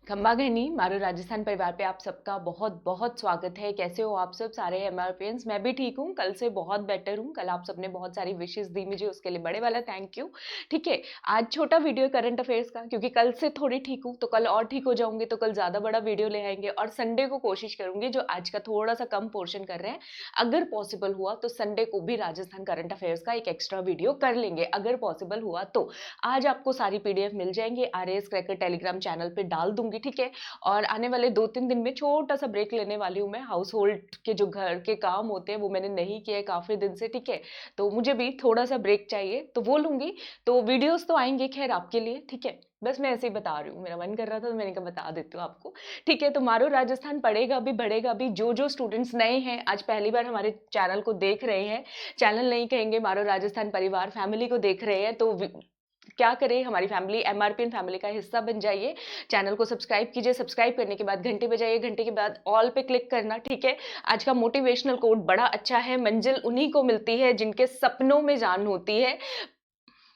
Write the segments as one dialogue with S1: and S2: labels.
S1: खंबा घनी मारो राजस्थान परिवार पे आप सबका बहुत बहुत स्वागत है। कैसे हो आप सब सारे एमआरपियंस? मैं भी ठीक हूँ, कल से बहुत बेटर हूँ। कल आप सबने बहुत सारी विशेष दी मुझे, उसके लिए बड़े वाला थैंक यू। ठीक है, आज छोटा वीडियो करंट अफेयर्स का, क्योंकि कल से थोड़ी ठीक हूँ तो कल और ठीक हो जाऊंगी, तो कल ज्यादा बड़ा वीडियो ले आएंगे। और संडे को कोशिश करूंगी जो आज का थोड़ा सा कम पोर्शन कर रहे हैं, अगर पॉसिबल हुआ तो संडे को भी राजस्थान करंट अफेयर्स का एक एक्स्ट्रा वीडियो कर लेंगे, अगर पॉसिबल हुआ तो। आज आपको सारी पीडीएफ मिल जाएंगे, आरएएस क्रैकर टेलीग्राम चैनल पे डाल दूंगी। ठीक है, और आने वाले 2-3 दिन में छोटा सा ब्रेक लेने वाली हूँ मैं। हाउस होल्ड के जो घर के काम होते हैं वो मैंने नहीं किए काफी दिन से। ठीक है, तो मुझे भी थोड़ा सा ब्रेक चाहिए, तो वो लूंगी। तो वीडियोस तो आएंगे खैर आपके लिए। ठीक है, बस मैं ऐसे ही बता रही हूँ, मेरा मन कर रहा था तो मैंने कहा बता देती हूँ आपको। ठीक है, तो मारो राजस्थान पढ़ेगा भी बढ़ेगा भी। जो जो स्टूडेंट्स नए हैं, आज पहली बार हमारे चैनल को देख रहे हैं, चैनल नहीं कहेंगे, मारो राजस्थान परिवार फैमिली को देख रहे हैं, तो क्या करें, हमारी फैमिली एमआरपीएन फैमिली का हिस्सा बन जाइए। चैनल को सब्सक्राइब कीजिए, सब्सक्राइब करने के बाद घंटे बजाइए, घंटे के बाद ऑल पे क्लिक करना। ठीक है, आज का मोटिवेशनल कोड बड़ा अच्छा है। मंजिल उन्हीं को मिलती है जिनके सपनों में जान होती है।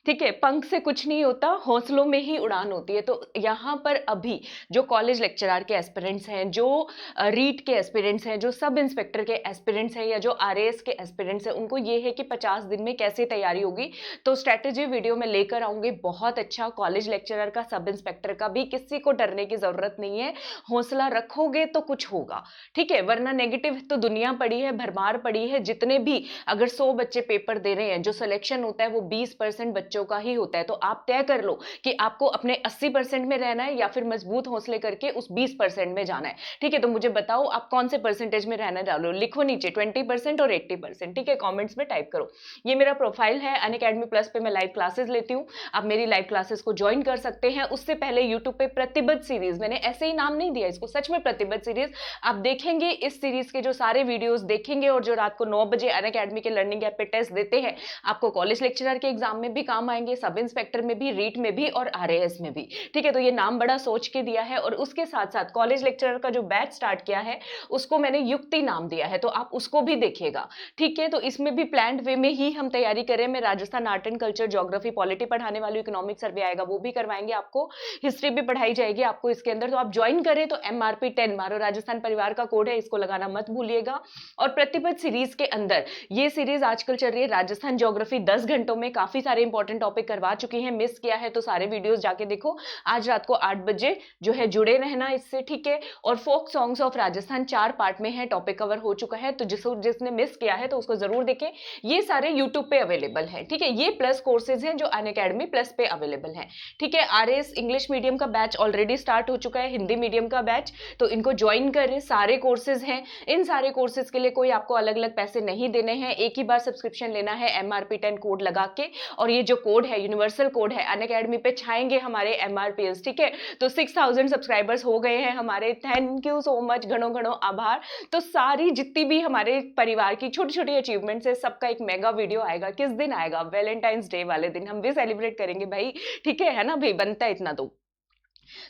S1: ठीक है, पंख से कुछ नहीं होता, हौसलों में ही उड़ान होती है। तो यहाँ पर अभी जो कॉलेज लेक्चरर के एस्पिरेंट्स हैं, जो रीट के एस्पिरेंट्स हैं, जो सब इंस्पेक्टर के एस्पिरेंट्स हैं, या जो आरएएस के एस्पिरेंट्स हैं, उनको ये है कि 50 दिन में कैसे तैयारी होगी। तो स्ट्रेटेजी वीडियो में लेकर आऊंगी बहुत अच्छा। कॉलेज लेक्चरर का, सब इंस्पेक्टर का भी, किसी को डरने की जरूरत नहीं है। हौसला रखोगे तो कुछ होगा। ठीक है, वरना नेगेटिव तो दुनिया पड़ी है, भरमार पड़ी है। जितने भी, अगर 100 बच्चे पेपर दे रहे हैं, जो सिलेक्शन होता है वो 20% बच्चों का ही होता है। तो आप तय कर लो कि आपको अपने 80% में रहना है या फिर मजबूत हौसले करके उस 20% में जाना है। ठीक है, तो मुझे बताओ आप कौन से परसेंटेज में रहना डालो, लिखो नीचे 20% और 80%। ठीक है, कमेंट्स में टाइप करो। ये मेरा प्रोफाइल है, अनअकैडमी प्लस पे मैं लाइव क्लासेस लेती हूँ। आप मेरी लाइव क्लासेस को ज्वाइन कर सकते हैं। उससे पहले यूट्यूब पे प्रतिबद्ध सीरीज, मैंने ऐसे ही नाम नहीं दिया इसको, सच में प्रतिबद्ध सीरीज आप देखेंगे। इस सीरीज के जो सारे वीडियोस देखेंगे और जो रात को 9 बजे अनअकैडमी के लर्निंग ऐप पे टेस्ट देते हैं, आपको कॉलेज लेक्चरर के एग्जाम में भी काम आएंगे, सब इंस्पेक्टर में भी, रीट में भी और आरएएस में भी। ठीक है, तो ये नाम बड़ा सोच के दिया है। और उसके साथ साथ कॉलेज लेक्चरर का जो बैच स्टार्ट किया है उसको मैंने युक्ति नाम दिया है, तो आप उसको भी देखिएगा। ठीक है, तो इसमें भी प्लान्ड वे में ही हम तैयारी करें। मैं Rajasthan art and culture, geography, polity पढ़ाने वाली, इकोनॉमिक सर्वे आएगा वो भी करवाएंगे आपको, हिस्ट्री भी पढ़ाई जाएगी आपको इसके अंदर। तो आप ज्वाइन करें तो MRP10 मारो राजस्थान परिवार का कोड है, इसको लगाना मत भूलिएगा। और प्रतिबद्ध सीरीज के अंदर ये सीरीज आजकल चल रही है राजस्थान ज्योग्राफी 10 घंटों में, काफी सारे इंपॉर्टेंट टॉपिक करवा चुकी हैं। मिस किया है तो सारे वीडियोस जाके देखो। आज रात को 8 बजे जो है जुड़े रहना इससे। ठीक है, और folk songs of Rajasthan 4 part में है, टॉपिक कवर हो चुका है, तो जिसने मिस किया है तो उसको जरूर देखें। ये सारे यूट्यूब पे अवेलेबल है। ठीक है, ये प्लस कोर्सेज हैं जो अनअकैडमी प्लस पे अवेलेबल हैं। ठीक है, आरएस इंग्लिश मीडियम का बैच ऑलरेडी स्टार्ट हो चुका है, हिंदी मीडियम का बैच, तो इनको ज्वाइन करें। सारे कोर्सेज हैं, इन सारे कोर्सेज के लिए कोई आपको अलग अलग पैसे नहीं देने हैं, एक ही बार सब्सक्रिप्शन लेना है MRP10 कोड लगा के। और ये जो कोड है यूनिवर्सल कोड है, अनअकैडमी पे छाएंगे हमारे एमआरपीएस। ठीक है, तो 6000 सब्सक्राइबर्स हो गए हैं हमारे, थैंक यू सो मच, घणो घणो आभार। तो सारी जितनी भी हमारे परिवार की छोटी छोटी अचीवमेंट्स है, सबका एक मेगा वीडियो आएगा। किस दिन आएगा? वैलेंटाइंस डे वाले दिन हम भी सेलिब्रेट करेंगे भाई। ठीक है ना भाई, बनता है इतना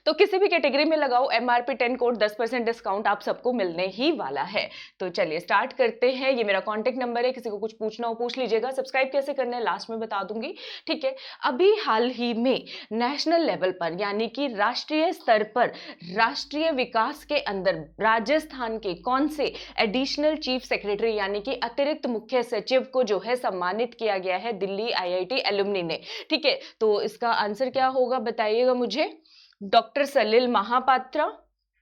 S1: तो किसी भी कैटेगरी में लगाओ MRP10 कोड, 10% डिस्काउंट आप सबको मिलने ही वाला है। तो चलिए स्टार्ट करते हैं। ये मेरा कॉन्टेक्ट नंबर है, किसी को कुछ पूछना हो पूछ लीजिएगा। सब्सक्राइब कैसे करना है लास्ट में बता दूंगी। ठीक है, अभी हाल ही में नेशनल लेवल पर, यानी कि राष्ट्रीय स्तर पर, राष्ट्रीय विकास के अंदर राजस्थान के कौन से एडिशनल चीफ सेक्रेटरी यानी कि अतिरिक्त मुख्य सचिव को जो है सम्मानित किया गया है दिल्ली IIT एलुमनी ने। ठीक है, तो इसका आंसर क्या होगा बताइएगा मुझे। डॉक्टर सलिल महापात्रा,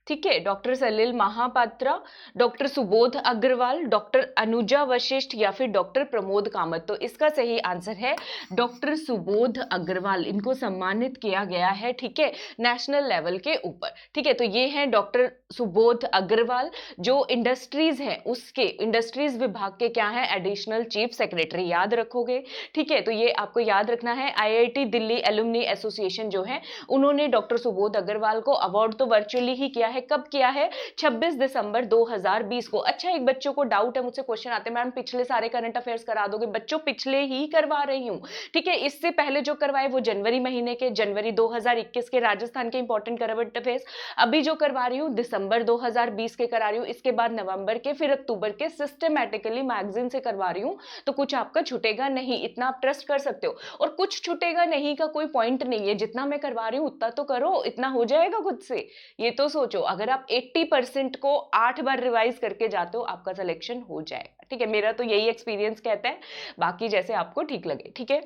S1: ठीक है, doctor Salil Mahapatra, doctor Subodh Agrawal, doctor Anuja Vashishtha या फिर डॉक्टर प्रमोद कामत। तो इसका सही आंसर है डॉक्टर सुबोध अग्रवाल, इनको सम्मानित किया गया है। ठीक है, नेशनल लेवल के ऊपर। ठीक है, तो ये है डॉक्टर सुबोध अग्रवाल, जो इंडस्ट्रीज है उसके, इंडस्ट्रीज विभाग के क्या है, एडिशनल चीफ सेक्रेटरी, याद रखोगे। ठीक है, तो ये आपको याद रखना है। IIT दिल्ली एलुमनी एसोसिएशन जो है, उन्होंने डॉक्टर सुबोध अग्रवाल को अवार्ड तो वर्चुअली ही किया है, है, कब किया है? 26 दिसंबर 2020 को। अच्छा, एक बच्चों को डाउट है, मुझसे क्वेश्चन आते हैं, मैम पिछले सारे करंट अफेयर्स करा दोगे? बच्चों पिछले ही करवा रही हूँ, ठीक है। इससे पहले जो करवाए वो जनवरी महीने के, जनवरी 2021 के राजस्थान के इंपॉर्टेंट करंट अफेयर्स। अभी जो करवा रही हूँ दिसंबर 2020 के करा रही हूँ, इसके बाद नवंबर के, फिर अक्टूबर के, सिस्टमैटिकली मैगजीन से करवा रही हूँ। तो कुछ आपका छूटेगा नहीं, इतना आप ट्रस्ट कर सकते हो। और कुछ छूटेगा नहीं का कोई पॉइंट नहीं है, जितना मैं करवा रही हूँ उतना तो करो, इतना हो जाएगा खुद से। ये तो सोचो, अगर आप 80% को 8 बार रिवाइज करके जाते हो, आपका सिलेक्शन हो जाएगा, ठीक है। मेरा तो यही एक्सपीरियंस कहता है, बाकी जैसे आपको ठीक लगे, ठीक है।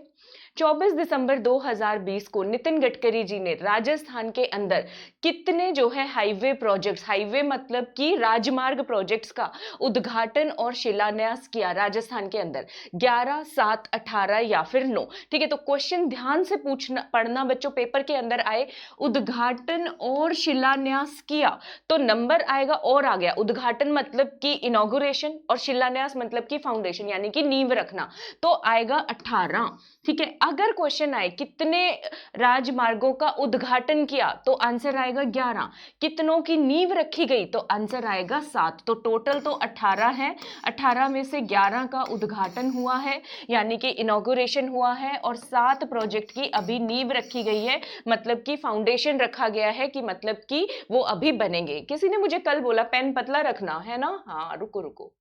S1: 24 दिसंबर 2020 को नितिन गडकरी जी ने राजस्थान के अंदर कितने जो है हाईवे प्रोजेक्ट्स, हाईवे मतलब कि राजमार्ग प्रोजेक्ट्स का उद्घाटन और शिलान्यास किया राजस्थान के अंदर? 11, 7, 18 या फिर 9? ठीक है, तो क्वेश्चन ध्यान से पूछना, पढ़ना बच्चों, पेपर के अंदर आए उद्घाटन और शिलान्यास किया तो नंबर आएगा और आ गया। उद्घाटन मतलब कि इनॉग्रेशन और शिलान्यास मतलब कि फाउंडेशन यानी कि नींव रखना, तो आएगा 18, ठीक है। अगर क्वेश्चन आए कितने राजमार्गों का उद्घाटन किया तो आंसर आएगा 11, कितनों की नींव रखी गई तो आंसर आएगा 7। तो टोटल तो 18 है, 18 में से 11 का उद्घाटन हुआ है यानी कि इनॉग्रेशन हुआ है, और 7 प्रोजेक्ट की अभी नींव रखी गई है, मतलब कि फाउंडेशन रखा गया है, कि मतलब कि वो अभी बनेंगे। किसी ने मुझे कल बोला पेन पतला रखना है ना, हाँ रुको रुको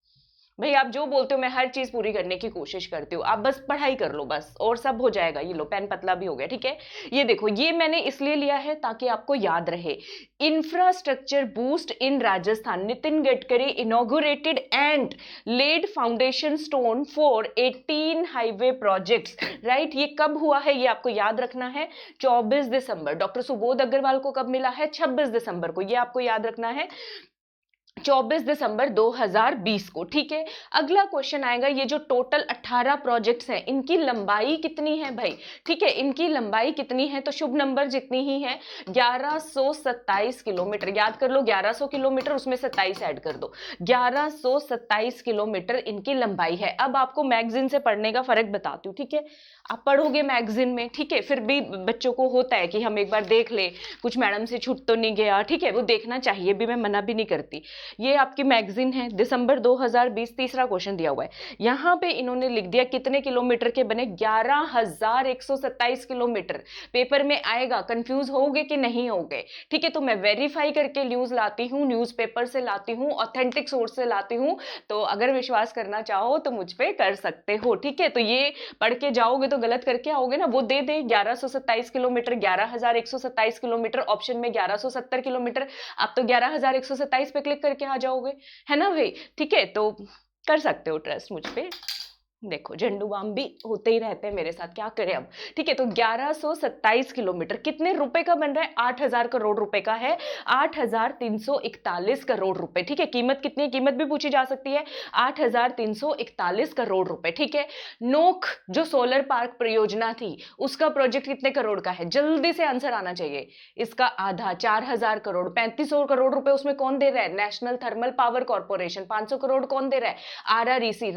S1: भाई, आप जो बोलते हो मैं हर चीज पूरी करने की कोशिश करती हूँ, आप बस पढ़ाई कर लो बस और सब हो जाएगा। ये लो पेन पतला भी हो गया, ठीक है। ये देखो, ये मैंने इसलिए लिया है ताकि आपको याद रहे। Infrastructure boost in Rajasthan, Nitin Gadkari inaugurated and laid foundation stone for 18 highway projects, right. ये कब हुआ है ये आपको याद रखना है, 24 दिसंबर। डॉक्टर सुबोध अग्रवाल को कब मिला है? 26 दिसंबर को, ये आपको याद रखना है, 24 दिसंबर 2020 को, ठीक है। अगला क्वेश्चन आएगा, ये जो टोटल 18 प्रोजेक्ट्स हैं इनकी लंबाई कितनी है भाई, ठीक है। इनकी लंबाई कितनी है तो शुभ नंबर जितनी ही है, 1127 किलोमीटर। याद कर लो, 1100 किलोमीटर उसमें 27 ऐड कर दो, 1127 किलोमीटर इनकी लंबाई है। अब आपको मैगजीन से पढ़ने का फर्क बताती हूँ, ठीक है। आप पढ़ोगे मैगजीन में, ठीक है, फिर भी बच्चों को होता है कि हम एक बार देख ले, कुछ मैडम से छूट तो नहीं गया, ठीक है, वो देखना चाहिए भी, मैं मना भी नहीं करती। ये आपकी मैगजीन है, दिसंबर 2020, तीसरा क्वेश्चन दिया हुआ है। यहां पे इन्होंने लिख दिया कितने किलोमीटर के बने, 11,127 किलोमीटर। पेपर में आएगा, कंफ्यूज होगे कि नहीं होगे, ठीक है। तो मैं वेरीफाई करके न्यूज लाती हूँ, न्यूज़पेपर से लाती हूँ, ऑथेंटिक सोर्स से लाती हूँ। तो अगर विश्वास करना चाहो तो मुझ पे कर सकते हो, ठीक है। तो ये पढ़ के जाओगे तो गलत करके आओगे ना, वो दे दे 1127 किलोमीटर, 11,127 किलोमीटर, ऑप्शन में 1170 किलोमीटर, आप तो 11,127 पे क्लिक करके आ जाओगे, है ना भाई, ठीक है। तो कर सकते हो ट्रस्ट मुझ पे। देखो झंडू बाम भी होते ही रहते हैं मेरे साथ, क्या करें अब, ठीक है। तो 1127 किलोमीटर कितने रुपए का बन रहा है? 8,000 करोड़ रुपए का है, 8,341 करोड़ रुपए, ठीक है। कीमत कितनी है, कीमत भी पूछी जा सकती है, 8,341 करोड़ रुपए, ठीक है। नोक जो सोलर पार्क परियोजना थी उसका प्रोजेक्ट कितने करोड़ का है? जल्दी से आंसर आना चाहिए। इसका आधा 4,000 करोड़, 3,500 करोड़ रुपए उसमें कौन दे रहा है? National thermal power corporation. 500 crore कौन दे रहा है? RREC,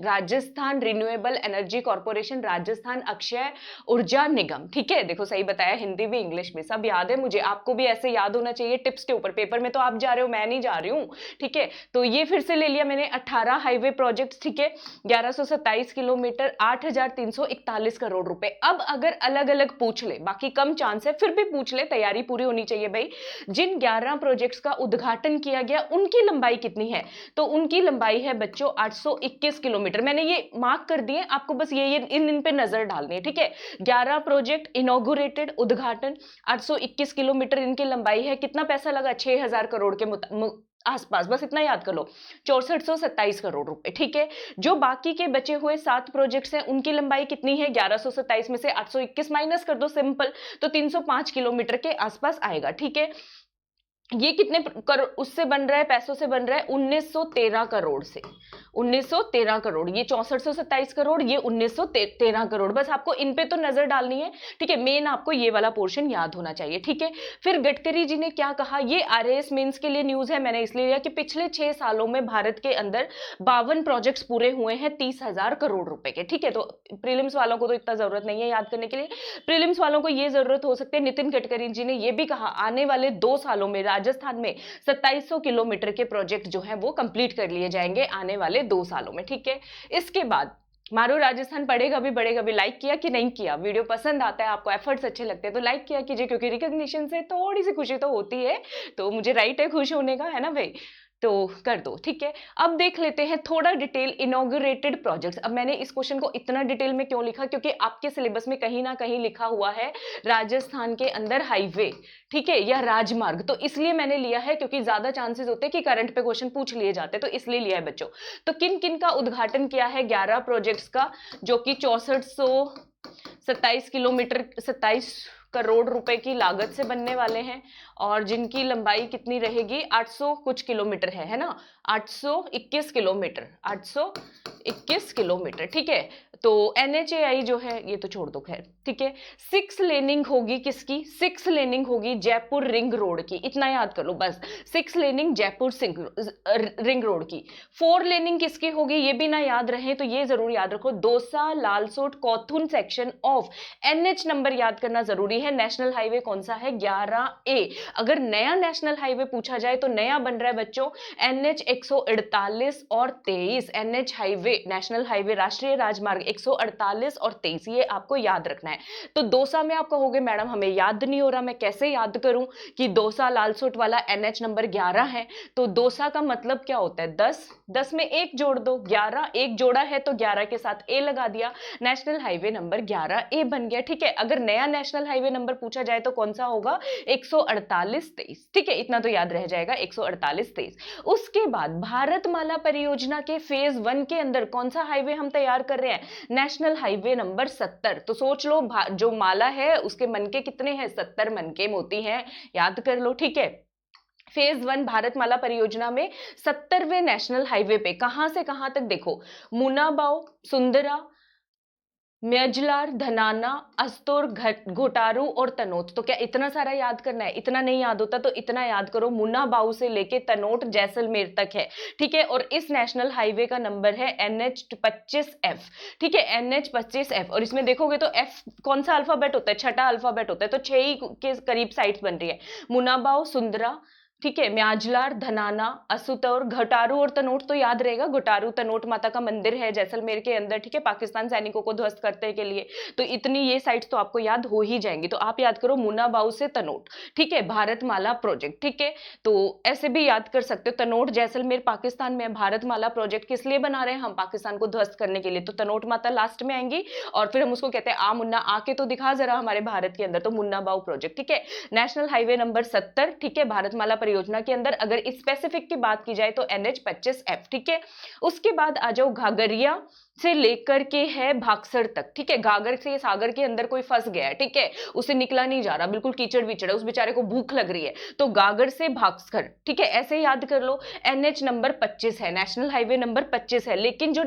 S1: Rajasthan renewable energy corporation, Rajasthan Akshay ऊर्जा निगम, ठीक है। देखो सही बताया, हिंदी भी इंग्लिश में सब याद है मुझे, आपको भी ऐसे याद होना चाहिए टिप्स के ऊपर। पेपर में तो आप जा रहे हो, मैं नहीं जा रही हूं, ठीक है। तो ये फिर से ले लिया मैंने 18 हाईवे प्रोजेक्ट्स, ठीक है, 1127 किलोमीटर, 8,341 करोड़ रुपए। अब अगर अलग अलग पूछ ले, बाकी कम चांस है, फिर भी पूछ ले, तैयारी पूरी होनी चाहिए भाई। जिन 11 प्रोजेक्ट्स का उद्घाटन किया गया उनकी लंबाई कितनी है? तो उनकी लंबाई है बच्चों 821 किलोमीटर। मैंने ये मार्क कर दिए, आपको बस ये इन पे नजर डालनी है, ठीक है। 11 प्रोजेक्ट इनॉग्रेटेड, उद्घाटन, 821 किलोमीटर इनकी लंबाई है। कितना पैसा लगा? 6,000 करोड़ के आसपास, बस इतना याद कर लो, 6427 करोड़ रुपए, ठीक है। जो बाकी के बचे हुए 7 प्रोजेक्ट्स हैं उनकी लंबाई कितनी है? 1127 में से 821 माइनस कर दो, सिंपल, तो 305 किलोमीटर के आसपास आएगा, ठीक है। ये कितने करोड़ उससे बन रहा है, पैसों से बन रहा है? 1913 करोड़ से, 1913 करोड़। ये 6427 करोड़, ये 1913 करोड़। बस आपको इन पे तो नजर डालनी है, ठीक है। मेन आपको ये वाला पोर्शन याद होना चाहिए, ठीक है। फिर गडकरी जी ने क्या कहा, ये RAS मेंस के लिए न्यूज है, मैंने इसलिए लिया कि पिछले 6 सालों में भारत के अंदर 52 प्रोजेक्ट्स पूरे हुए हैं 30,000 करोड़ रुपए के, ठीक है। तो प्रीलिम्स वालों को तो इतना जरूरत नहीं है याद करने के लिए, प्रीलिम्स वालों को ये जरूरत हो सकती है। नितिन गडकरी जी ने ये भी कहा आने वाले 2 सालों में राजस्थान में 2700 किलोमीटर के प्रोजेक्ट जो है वो कंप्लीट कर लिए जाएंगे आने वाले 2 सालों में, ठीक है। इसके बाद मारो राजस्थान पढ़ेगा भी बढ़ेगा भी, लाइक किया कि नहीं किया, वीडियो पसंद आता है आपको, एफर्ट्स अच्छे लगते हैं तो लाइक किया कीजिए, क्योंकि रिकॉग्निशन से थोड़ी सी खुशी तो होती है, तो मुझे राइट है खुश होने का, है ना भाई, तो कर दो, ठीक है। अब देख लेते हैं थोड़ा डिटेल इनॉग्रेटेड प्रोजेक्ट्स। अब मैंने इस क्वेश्चन को इतना डिटेल में क्यों लिखा, क्योंकि आपके सिलेबस में कहीं ना कहीं लिखा हुआ है राजस्थान के अंदर हाईवे, ठीक है, या राजमार्ग, तो इसलिए मैंने लिया है, क्योंकि ज्यादा चांसेस होते हैं कि करंट पे क्वेश्चन पूछ लिए जाते हैं, तो इसलिए लिया है बच्चों। तो किन किन का उद्घाटन किया है 11 प्रोजेक्ट्स का, जो कि 6427 किलोमीटर 27 करोड़ रुपए की लागत से बनने वाले हैं, और जिनकी लंबाई कितनी रहेगी 800 कुछ किलोमीटर है ना, 821 किलोमीटर, 821 किलोमीटर, ठीक है। तो NHAI जो है ये तो छोड़ दो खैर, ठीक है। 6 लेनिंग होगी किसकी, 6 लेनिंग होगी जयपुर रिंग रोड की, इतना याद कर लो बस, 6 लेनिंग जयपुर रिंग रोड की। 4 लेनिंग किसकी होगी ये भी ना याद रहे तो ये जरूर याद रखो, Dausa Lalsot Kothun section of NH number याद करना जरूरी है। नेशनल हाईवे कौन सा है 11A। अगर नया नेशनल हाईवे पूछा जाए तो नया बन रहा है बच्चों NH 148 और 23, NH हाईवे नेशनल हाईवे राष्ट्रीय राजमार्ग 148 और 23, ये आपको याद रखना है। तो दौसा में आप कहोगे मैडम हमें याद नहीं हो रहा, मैं कैसे याद करूं कि दौसा लालसोट वाला NH नंबर 11 है, तो दौसा का मतलब क्या होता है 10, 10 में 1 जोड़ दो, 11 1 जोड़ा है तो 11 के साथ A लगा दिया, नेशनल हाईवे नंबर 11A बन गया, ठीक है। अगर नया नेशनल हाईवे नंबर पूछा जाए तो कौन सा होगा 148-23, ठीक है, इतना तो याद रह जाएगा 148-23। उसके बाद भारतमाला परियोजना के फेज 1 के अंदर कौन सा हाईवे हम तैयार कर रहे हैं, नेशनल हाईवे नंबर 70। तो सोच लो जो माला है उसके मनके कितने हैं, 70 मनके मोती हैं, याद कर लो, ठीक है। फेज 1 भारतमाला परियोजना में 70वें नेशनल हाईवे पे कहां से कहां तक देखो, मुनाबाव, सुंदरा, म्यजलार, धनाना, अस्तोर, घोटारू और तनोट। तो क्या इतना सारा याद करना है, इतना नहीं याद होता तो इतना याद करो, मुन्ना बाऊ से लेके तनोट जैसलमेर तक है, ठीक है। और इस नेशनल हाईवे का नंबर है NH25F, ठीक है, NH25F। और इसमें देखोगे तो F कौन सा अल्फाबेट होता है, छठा अल्फाबेट होता है, तो 6 ही के करीब साइट्स बन रही है, मुनाबाव, सुंदरा, ठीक है, म्याजलार, धनाना, असुतौर, घटारू और तनोट तो याद रहेगा, घटारू तनोट माता का मंदिर है जैसलमेर के अंदर, ठीक है, पाकिस्तान सैनिकों को ध्वस्त करने के लिए, तो इतनी ये साइट्स तो आपको याद हो ही जाएंगी। तो आप याद करो मुन्ना बाऊ से तनोट, ठीक है, भारतमाला प्रोजेक्ट, ठीक है। तो ऐसे भी याद कर सकते हो, तनोट जैसलमेर पाकिस्तान में, भारतमाला प्रोजेक्ट किस लिए बना रहे हैं हम, पाकिस्तान को ध्वस्त करने के लिए, तो तनोट माता लास्ट में आएंगी, और फिर हम उसको कहते हैं आ मुन्ना, आके तो दिखा जरा हमारे भारत के अंदर, तो मुन्ना बाऊ प्रोजेक्ट, ठीक है। नेशनल हाईवे नंबर 70, ठीक है, भारतमाला परियोजना के अंदर। अगर स्पेसिफिक की बात की जाए तो NH25F, ठीक है। उसके बाद आ जाओ घाघरिया से लेकर के है भागसर तक, ठीक है, घाघर से सागर के अंदर कोई फंस गया है, ठीक है, उसे निकला नहीं जा रहा, बिल्कुल कीचड़ विचड़ है, उस बेचारे को भूख लग रही है, तो घाघर से भागसर, ठीक है, ऐसे याद कर लो। NH नंबर 25 है, नेशनल हाईवे नंबर 25 है, लेकिन जो,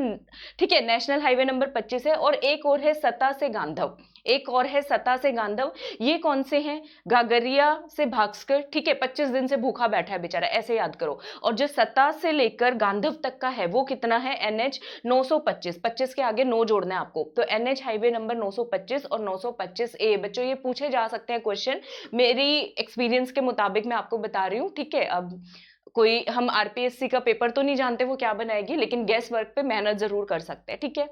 S1: ठीक है, नेशनल हाईवे नंबर 25 है, और एक और है सता से गांधव, एक और है सता से गांधव, ये कौन से हैं, घाघरिया से भागसर, ठीक है, 25 दिन से भूखा बैठा है बेचारा, ऐसे याद करो। और जो सता से लेकर गांधव तक का है वो कितना है NH 925, 25 के आगे 9 जोड़ना है आपको, तो NH हाईवे नंबर 925 और 925A। बच्चों ये पूछे जा सकते हैं क्वेश्चन, मेरी एक्सपीरियंस के मुताबिक मैं आपको बता रही हूँ, ठीक है। अब कोई हम RPSC का पेपर तो नहीं जानते वो क्या बनाएगी, लेकिन गेस वर्क पे मेहनत जरूर कर सकते हैं, ठीक है।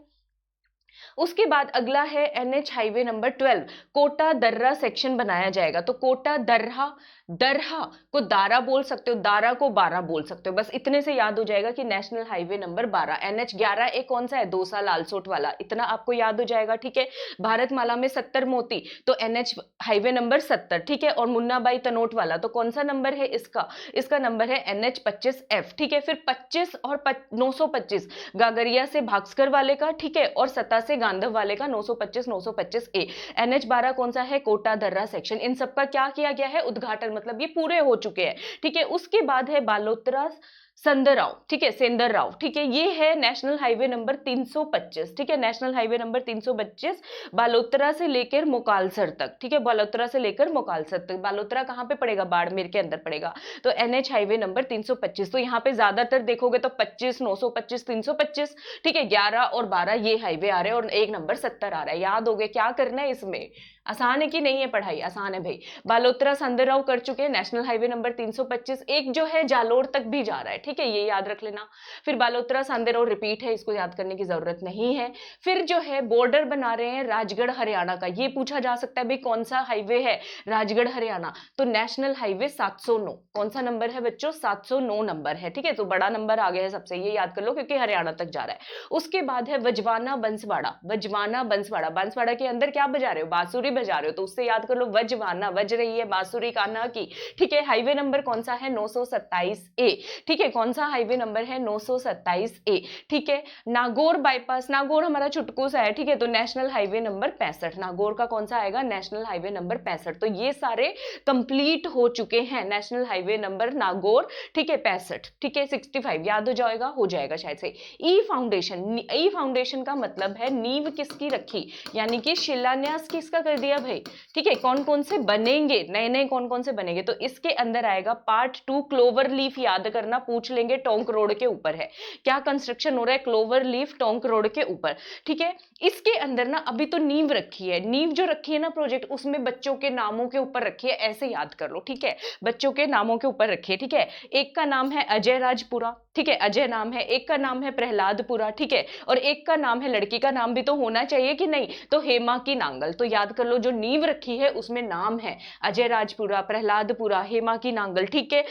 S1: उसके बाद अगला है NH हाईवे नंबर 12, कोटा दर्रा सेक्शन बनाया जाएगा। तो कोटा दर्रा, दरहा को दारा बोल सकते हो, दारा को बारा बोल सकते हो, बस इतने से याद हो जाएगा कि national highway number 12। NH 11A कौन सा है, दौसा लालसोट वाला, इतना आपको याद हो जाएगा, ठीक है। भारतमाला में 70 मोती, तो NH हाईवे नंबर 70, ठीक है। और मुन्नाबाई तनोट वाला तो कौन सा नंबर है इसका, इसका नंबर है NH 25F, ठीक है। फिर 25 और 925 गागरिया से भागसर वाले का, ठीक है, और सता से गांधव वाले का 925 925A। NH 12 कौन सा है, कोटा दर्रा सेक्शन। इन सबका क्या किया गया है, उद्घाटन, मतलब ये पूरे हो चुके हैं, ठीक है। उसके बाद है बालोतरा संदरराव, ठीक है, सेंदरराव, ठीक है, ये है नेशनल हाईवे नंबर 325, ठीक है, नेशनल हाईवे नंबर 325 बालोतरा से लेकर मोकालसर तक, ठीक है, बालोतरा से लेकर मोकालसर तक। बालोतरा कहाँ पे पड़ेगा? बाड़मेर के अंदर पड़ेगा। तो एनएच हाईवे नंबर 325, तो यहाँ पे ज्यादातर देखोगे तो 25, 925, 325, ठीक है, 11 और 12 ये हाईवे आ रहे हैं और एक नंबर 70 आ रहा है। याद हो गया? क्या करना है इसमें? आसान है कि नहीं है पढ़ाई? आसान है भाई। बालोतरा संदरराव कर चुके हैं, नेशनल हाईवे नंबर 325। एक जो है जालोर तक भी जा रहा है, ठीक है, ये याद रख लेना। फिर बालोतरा संदरराव रिपीट है, इसको याद करने की जरूरत नहीं है। फिर जो है बॉर्डर बना रहे हैं राजगढ़ हरियाणा का, ये पूछा जा सकता है भाई कौन सा हाईवे है राजगढ़ हरियाणा, तो नेशनल हाईवे 709। कौन सा नंबर है बच्चों? 709 नंबर है, ठीक है, तो बड़ा नंबर आ गया है सबसे, ये याद कर लो क्योंकि हरियाणा तक जा रहा है। उसके बाद है वजवाना बंसवाड़ा, वजवाना बंसवाड़ा, बांसवाड़ा के अंदर क्या बजा रहे हो? बांसुरी बजा रहे हो, तो उससे याद कर लो वजवाना, बज रही है बांसुरी कान्हा की, ठीक है। हाईवे नंबर कौन सा है? 927 ए, ठीक है, कौन सा हाईवे नंबर है? 927 ए, ठीक है। नागौर बाईपास, नागौर हमारा छुटकू सा है, ठीक है, तो नेशनल हाईवे नंबर 65, नागौर का कौन सा आएगा? National highway number 65। तो ये सारे कंप्लीट हो चुके हैं, नेशनल हाईवे नंबर नागौर, ठीक है, 65, ठीक है, 65 याद हो जाएगा, हो जाएगा शायद से। ई फाउंडेशन, ई फाउंडेशन का मतलब है नींव किसकी रखी, यानी कि शिलान्यास किसका कर दिया भाई, ठीक है। कौन कौन से बनेंगे, नए नए कौन कौन से बनेंगे, तो इसके अंदर आएगा पार्ट 2 क्लोवर लीफ, याद करना, पूछ लेंगे, टोंक रोड के ऊपर है, क्या कंस्ट्रक्शन हो रहा है? क्लोवर लीफ टोंक रोड के ऊपर, ठीक है। इसके अंदर ना अभी तो नींव रखी है, नींव जो रखी है ना प्रोजेक्ट, उसमें बच्चों के नामों के ऊपर रखी है, ऐसे याद कर लो, ठीक है, बच्चों के नामों के ऊपर रखी है, ठीक है। एक का नाम है अजय राजपुरा, ठीक है, अजय नाम है, एक का नाम है प्रहलादपुरा, ठीक है, और एक का नाम है, लड़की का नाम भी तो होना चाहिए कि नहीं, तो हेमा की नांगल। तो याद कर लो जो नींव रखी है उसमें नाम है अजय राजपुरा, प्रहलादपुरा, हेमा की नांगल, ठीक है।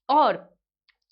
S1: और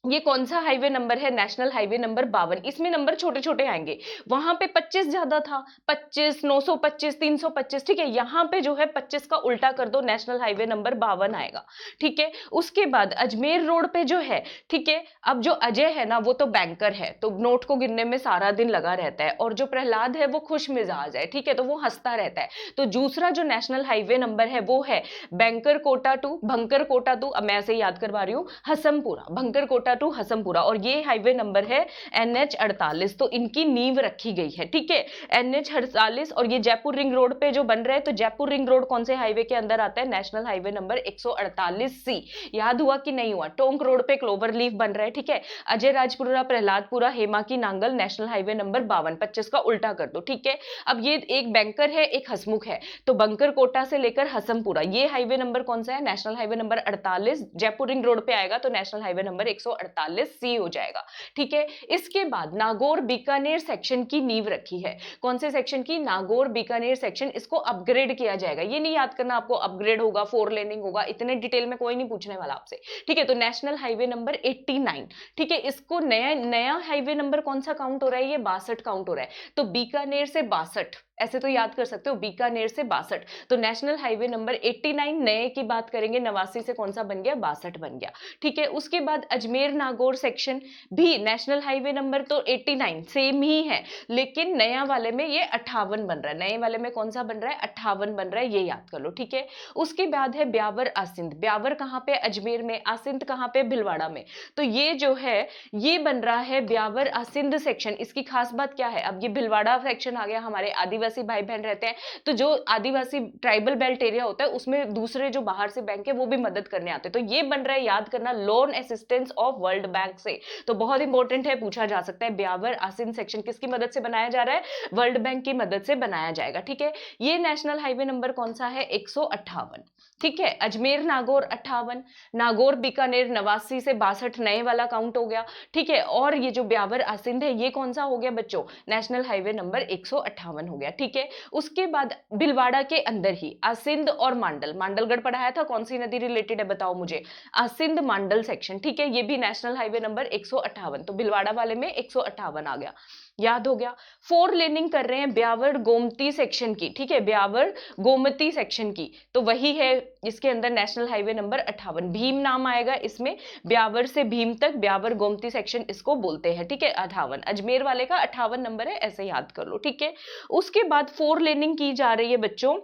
S1: ये कौन सा हाईवे नंबर है? National highway number 52। इसमें नंबर छोटे छोटे आएंगे, वहां पे 25 ज्यादा था, 25, 925, 325, ठीक है, यहाँ पे जो है 25 का उल्टा कर दो, नेशनल हाईवे नंबर 52 आएगा, ठीक है। उसके बाद अजमेर रोड पे जो है, ठीक है, अब जो अजय है ना वो तो बैंकर है, तो नोट को गिनने में सारा दिन लगा रहता है, और जो प्रहलाद है वो खुश मिजाज है, ठीक है, तो वो हंसता रहता है। तो दूसरा जो नेशनल हाईवे नंबर है वो है बैंकर कोटा टू, भंकर कोटा टू, अब मैं ऐसे याद करवा रही हूँ, हसमपुरा, भंकर कोटा टू हसमपुरा, और ये हाईवे नंबर है NH 48, तो इनकी नींव रखी गई है, ठीक है, NH 48। और ये जयपुर रिंग रोड पे जो बन रहा है, तो जयपुर रिंग रोड कौन से हाईवे के अंदर आता है? National highway number 148C। याद हुआ कि नहीं हुआ? टोंक रोड पे क्लोवर लीफ बन रहा है, ठीक है, अजय राजपुरा, प्रहलादपुरा, हेमा की नांगल, नेशनल हाईवे नंबर 52, 25 का उल्टा कर दो, ठीक है। अब ये एक बैंकर है, एक हसमुख है, तो बंकर कोटा से लेकर हसमपुरा, ये हाईवे नंबर कौन सा है? National highway number 48, Jaipur ring road पे आएगा, तो नेशनल हाईवे नंबर 148C हो जाएगा, ठीक है। इसके बाद नागौर बीकानेर सेक्शन की नींव रखी है, कौन से सेक्शन की? नागौर बीकानेर सेक्शन, इसको अपग्रेड किया जाएगा, ये नहीं याद करना आपको, अपग्रेड होगा, 4 लेनिंग होगा, इतने डिटेल में कोई नहीं पूछने वाला आपसे, ठीक है। तो नेशनल हाईवे नंबर 89, ठीक है, इसको नया नया हाईवे नंबर कौन सा काउंट हो रहा है? ये 62 काउंट हो रहा है, तो बीकानेर से 62, ऐसे तो याद कर सकते हो, बीकानेर से 62, तो नेशनल हाईवे नंबर 89, नए की बात करेंगे, 89 से कौन सा बन गया? 62 बन गया, ठीक है। उसके बाद अजमेर नागौर सेक्शन भी नेशनल हाईवे नंबर तो 89 सेम ही है, लेकिन नया वाले में ये 58 बन रहा है, नए वाले में कौन सा बन रहा है? 58 बन रहा है, ये याद कर लो, ठीक है। उसके बाद है ब्यावर आसिंद, ब्यावर कहाँ पे? अजमेर में, आसिंद कहाँ पे? भिलवाड़ा में, तो ये जो है ये बन रहा है ब्यावर आसिंद सेक्शन। इसकी खास बात क्या है? अब ये भिलवाड़ा सेक्शन आ गया, हमारे आदिवासी भाई बहन रहते हैं, तो जो आदिवासी ट्राइबल बेल्ट एरिया होता है उसमें दूसरे जो बाहर से बैंक है वो भी मदद करने आते हैं, तो ये बन रहा है, याद करना, loan assistance of world bank से, तो बहुत इंपॉर्टेंट है, पूछा जा सकता है। ब्यावर आसिंद सेक्शन किसकी मदद से बनाया जा रहा है? वर्ल्ड बैंक की मदद से बनाया जाएगा, ठीक है। ये नेशनल हाईवे नंबर कौन सा है? 158, ठीक है। अजमेर नागौर 58, नागौर बीकानेर 89 से 62 नए वाला काउंट हो गया, ठीक है। और ये जो ब्यावर आसिंद है ये कौन सा हो गया बच्चों? नेशनल हाईवे नंबर 158 हो गया, ठीक है। उसके बाद भिलवाड़ा के अंदर ही आसिंद और मांडल, मांडलगढ़ पढ़ाया था, कौन सी नदी रिलेटेड है बताओ मुझे? आसिंद मांडल सेक्शन, ठीक है, ये भी नेशनल हाईवे नंबर 158, तो भिलवाड़ा वाले में 158 आ गया, याद हो गया। 4 लेनिंग कर रहे हैं ब्यावर गोमती सेक्शन की, ठीक है, ब्यावर गोमती सेक्शन की, तो वही है इसके अंदर नेशनल हाईवे नंबर 58, भीम नाम आएगा इसमें, ब्यावर से भीम तक ब्यावर गोमती सेक्शन इसको बोलते हैं, ठीक है। 58 अजमेर वाले का 58 नंबर है, ऐसे याद कर लो, ठीक है। उसके बाद 4 लेनिंग की जा रही है बच्चों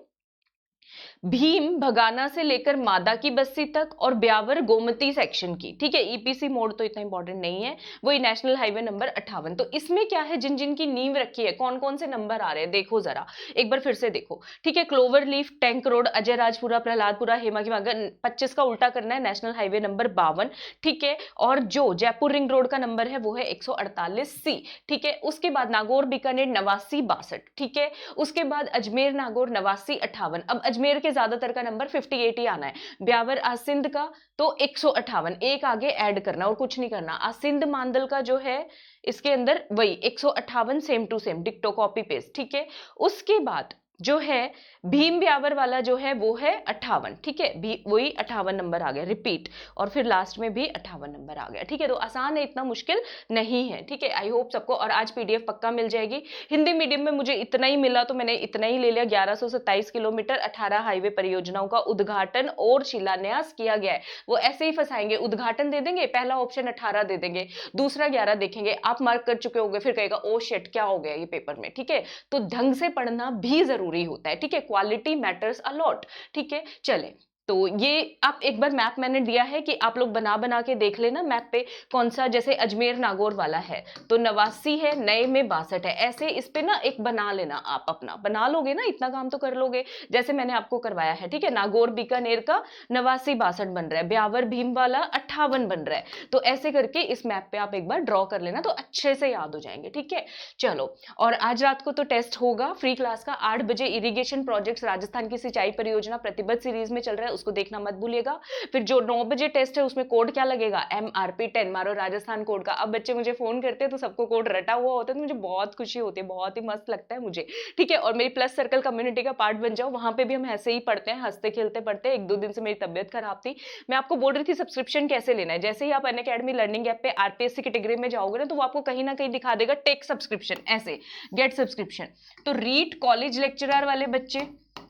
S1: भीम भगाना से लेकर मादा की बस्ती तक और ब्यावर गोमती सेक्शन की, ठीक है। ईपीसी मोड तो इतना इंपॉर्टेंट नहीं है, वही नेशनल हाईवे नंबर 58। तो इसमें क्या है, जिन जिन की नींव रखी है, कौन कौन से नंबर आ रहे हैं देखो जरा, एक बार फिर से देखो, ठीक है। Clover leaf, tank road, Ajay Rajpura, Prahladpura, Hema की वागर 25 का उल्टा करना है, नेशनल हाईवे नंबर 52, ठीक है। और जो जयपुर रिंग रोड का नंबर है वो है 148C, ठीक है। उसके बाद नागौर बीकानेर 8962, ठीक है। उसके बाद अजमेर नागौर 8958। अब अजमेर के ज्यादातर का नंबर 58 ही आना है। ब्यावर आसिंद का तो 158, एक आगे ऐड करना और कुछ नहीं करना। आसिंद मांदल का जो है इसके अंदर वही 158, सेम टू सेम डिक्टो कॉपी पेस्ट, ठीक है। उसके बाद जो है भीम ब्यावर वाला जो है वो है 58, ठीक है। वही 58 नंबर आ गया रिपीट, और फिर लास्ट में भी 58 नंबर आ गया, ठीक है। तो आसान है, इतना मुश्किल नहीं है, ठीक है। आई होप सबको, और आज पीडीएफ पक्का मिल जाएगी। हिंदी मीडियम में मुझे इतना ही मिला तो मैंने इतना ही ले लिया। 1127 किलोमीटर 18 हाईवे परियोजनाओं का उद्घाटन और शिलान्यास किया गया है। वो ऐसे ही फंसाएंगे, उद्घाटन दे देंगे, पहला ऑप्शन 18 दे देंगे, दूसरा 11 देखेंगे, आप मार्क कर चुके होंगे, फिर कहेगा ओ शिट क्या हो गया ये पेपर में, ठीक है। तो ढंग से पढ़ना भी जरूरी होता है, ठीक है। क्वालिटी मैटर्स अ लॉट, ठीक है। चले, तो ये आप एक बार मैप मैंने दिया है कि आप लोग बना बना के देख लेना मैप पे कौन सा, जैसे अजमेर नागौर वाला है तो 89 है, नए में 62 है, ऐसे इस पे ना एक बना लेना, आप अपना बना लोगे ना, इतना काम तो कर लोगे जैसे मैंने आपको करवाया है, ठीक है। नागौर बीकानेर का 8962 बन रहा है, ब्यावर भीम वाला 58 बन रहा है, तो ऐसे करके इस मैप पे आप एक बार ड्रॉ कर लेना तो अच्छे से याद हो जाएंगे, ठीक है। चलो, और आज रात को तो टेस्ट होगा फ्री क्लास का 8 बजे। इरिगेशन प्रोजेक्ट्स राजस्थान की सिंचाई परियोजना प्रतिबद्ध सीरीज में चल रहा है, उसको देखना मत भूलिएगा। फिर जो 9 बजे टेस्ट है उसमें कोड क्या लगेगा, MRP10 मारो राजस्थान कोड का। अब बच्चे मुझे फोन करते हैं तो सबको कोड रटा हुआ होता है, तो मुझे बहुत खुशी होती है, बहुत ही मस्त लगता है मुझे, ठीक है। और मेरी प्लस सर्कल कम्युनिटी का पार्ट बन जाओ, वहां पे भी हम ऐसे ही पढ़ते हैं, हंसते खेलते पढ़ते हैं। 1-2 दिन से मेरी तबियत खराब थी, मैं आपको बोल रही थी सब्सक्रिप्शन कैसे लेना है। जैसे ही आप अनअकैडमी लर्निंग ऐप पे आरपीएससी कैटेगरी में जाओगे ना, तो वो आपको कहीं ना कहीं दिखा देगा टेक सब्सक्रिप्शन, ऐसे गेट सब्सक्रिप्शन। तो रीट कॉलेज लेक्चरर वाले बच्चे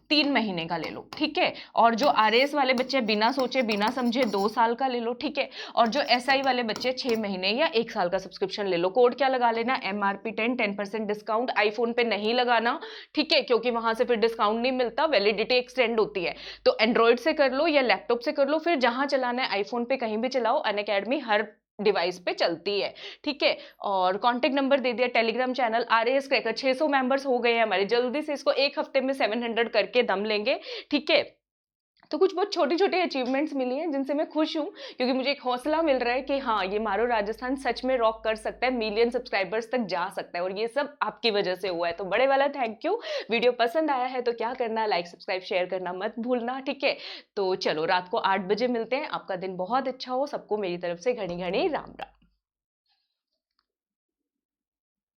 S1: 3 महीने का ले लो, ठीक है। और जो आरएस वाले बच्चे बिना सोचे बिना समझे 2 साल का ले लो, ठीक है। और जो एसआई वाले बच्चे 6 महीने या 1 साल का सब्सक्रिप्शन ले लो। कोड क्या लगा लेना, MRP10, 10% डिस्काउंट। आईफोन पे नहीं लगाना, ठीक है, क्योंकि वहां से फिर डिस्काउंट नहीं मिलता, वैलिडिटी एक्सटेंड होती है। तो एंड्रॉइड से कर लो या लैपटॉप से कर लो, फिर जहां चलाना है आईफोन पे कहीं भी चलाओ, अनअकैडमी हर डिवाइस पे चलती है, ठीक है। और कांटेक्ट नंबर दे दिया, Telegram channel RS cracker, 600 members हो गए हैं हमारे, जल्दी से इसको एक हफ्ते में 700 करके दम लेंगे, ठीक है। तो कुछ बहुत छोटी छोटी अचीवमेंट्स मिली हैं जिनसे मैं खुश हूं, क्योंकि मुझे एक हौसला मिल रहा है कि हाँ, ये मारो राजस्थान सच में रॉक कर सकता है, मिलियन सब्सक्राइबर्स तक जा सकता है, और ये सब आपकी वजह से हुआ है। तो बड़े वाला थैंक यू। वीडियो पसंद आया है तो क्या करना, लाइक सब्सक्राइब शेयर करना मत भूलना, ठीक है। तो चलो, रात को 8 बजे मिलते हैं। आपका दिन बहुत अच्छा हो, सबको मेरी तरफ से घनी घनी राम राम।